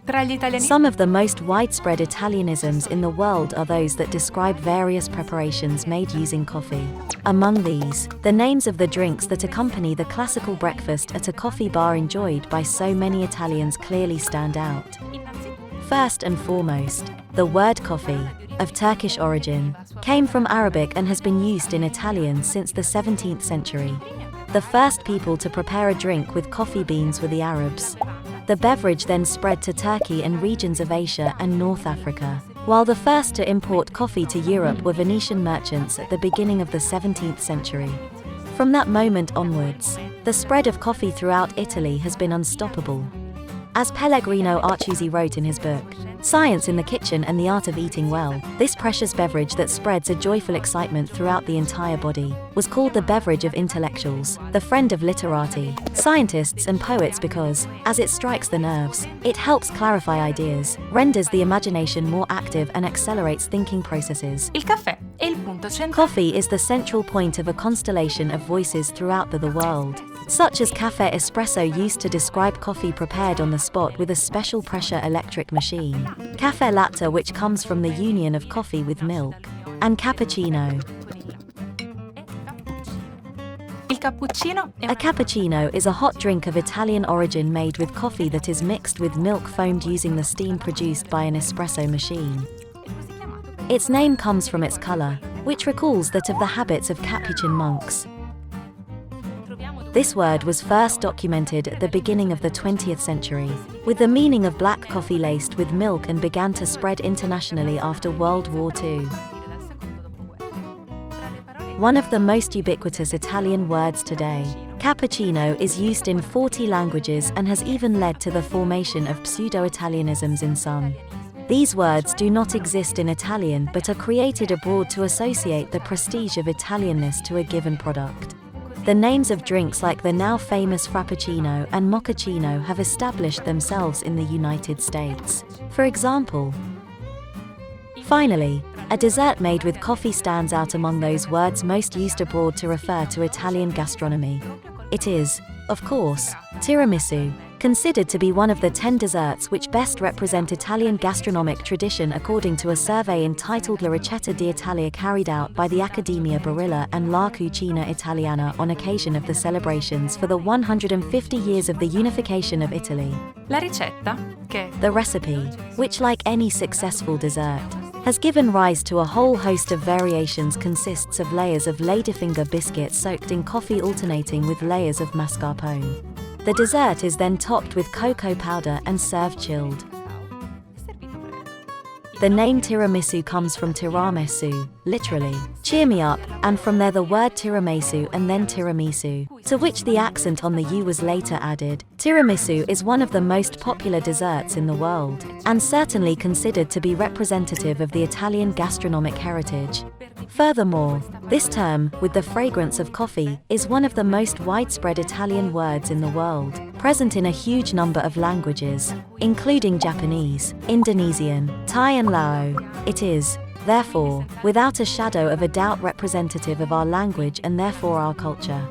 Tra gli italianismi. Some of the most widespread Italianisms in the world are those that describe various preparations made using coffee. Among these, the names of the drinks that accompany the classical breakfast at a coffee bar enjoyed by so many Italians clearly stand out. First and foremost, the word coffee, of Turkish origin, came from Arabic and has been used in Italian since the 17th century. The first people to prepare a drink with coffee beans were the Arabs. The beverage then spread to Turkey and regions of Asia and North Africa, while the first to import coffee to Europe were Venetian merchants at the beginning of the 17th century. From that moment onwards, the spread of coffee throughout Italy has been unstoppable. As Pellegrino Artusi wrote in his book, Science in the Kitchen and the Art of Eating Well, this precious beverage that spreads a joyful excitement throughout the entire body was called the beverage of intellectuals, the friend of literati, scientists and poets because, as it strikes the nerves, it helps clarify ideas, renders the imagination more active and accelerates thinking processes. Il caffè è il punto centrale. Coffee is the central point of a constellation of voices throughout the world, such as caffè espresso used to describe coffee prepared on the spot with a special pressure electric machine, caffè latte which comes from the union of coffee with milk, and cappuccino. Il cappuccino è A cappuccino is a hot drink of Italian origin made with coffee that is mixed with milk foamed using the steam produced by an espresso machine. Its name comes from its color, which recalls that of the habits of Capuchin monks. This word was first documented at the beginning of the 20th century, with the meaning of black coffee laced with milk and began to spread internationally after World War II. One of the most ubiquitous Italian words today, cappuccino is used in 40 languages and has even led to the formation of pseudo-Italianisms in some. These words do not exist in Italian but are created abroad to associate the prestige of Italianness to a given product. The names of drinks like the now famous Frappuccino and Mochaccino have established themselves in the United States, for example. Finally, a dessert made with coffee stands out among those words most used abroad to refer to Italian gastronomy. It is, of course, tiramisu, considered to be one of the 10 desserts which best represent Italian gastronomic tradition according to a survey entitled La Ricetta d'Italia carried out by the Accademia Barilla and La Cucina Italiana on occasion of the celebrations for the 150 years of the unification of Italy. La ricetta, che The recipe, which like any successful dessert, has given rise to a whole host of variations, consists of layers of ladyfinger biscuit soaked in coffee alternating with layers of mascarpone. The dessert is then topped with cocoa powder and served chilled. The name tiramisu comes from tiramisu, literally, cheer me up, and from there the word tiramisu and then tiramisu, to which the accent on the U was later added. Tiramisu is one of the most popular desserts in the world, and certainly considered to be representative of the Italian gastronomic heritage. Furthermore, this term, with the fragrance of coffee, is one of the most widespread Italian words in the world, present in a huge number of languages, including Japanese, Indonesian, Thai and Lao. It is, therefore, without a shadow of a doubt representative of our language and therefore our culture.